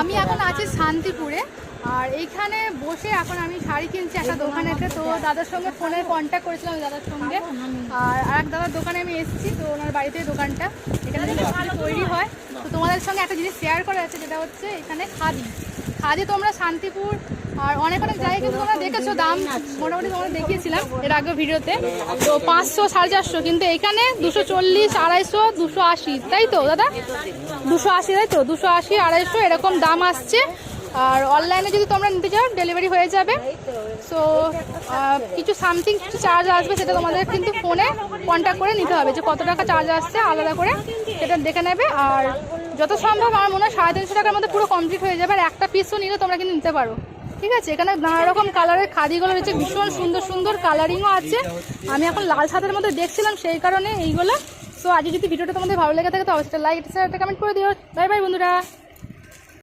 আমি এখন আছি শান্তিপুরে, আর এইখানে বসে এখন আমি শাড়ি কিনছি একটা দোকানেতে। তো দাদার সঙ্গে ফোনে কন্ট্যাক্ট করেছিলাম দাদার সঙ্গে, আর এক দাদার দোকানে আমি এসেছি। তো ওনার বাড়িতে দোকানটা, এখানে তৈরি হয়। তো তোমাদের সঙ্গে একটা জিনিস শেয়ার করা আছে, যেটা হচ্ছে এখানে খাদি। খাদি তোমরা শান্তিপুর আর অনেক অনেক জায়গায় কিন্তু তোমরা দেখেছো, দাম মোটামুটি তোমরা দেখিয়েছিলাম এর আগে ভিডিওতে। তো 500, 450, কিন্তু এখানে 240, 250, 280, তাই তো দাদা? 280, তাই তো? 280, 250 এরকম দাম আসছে। আর অনলাইনে যদি তোমরা নিতে চাও ডেলিভারি হয়ে যাবে। সো কিছু সামথিং কিছু চার্জ আসবে, সেটা তোমাদের কিন্তু ফোনে কন্ট্যাক্ট করে নিতে হবে, যে কত টাকা চার্জ আসছে আলাদা করে সেটা দেখে নেবে। আর যত সম্ভব আমার মনে হয় 350 টাকার মধ্যে পুরো কমপ্লিট হয়ে যাবে। আর একটা পিসও নিলে তোমরা কিন্তু নিতে পারো, ঠিক আছে? এখানে নানা রকম কালারের খাদিগুলো রয়েছে, ভীষণ সুন্দর সুন্দর কালারিংও আছে। আমি এখন লাল সাদার মধ্যে দেখছিলাম, সেই কারণে এইগুলো। সো আজ যদি ভিডিওটা তোমাদের ভালো লেগে থাকে তো অবশ্যই লাইক, শেয়ার, কমেন্ট করে দিও। বাই বাই বন্ধুরা।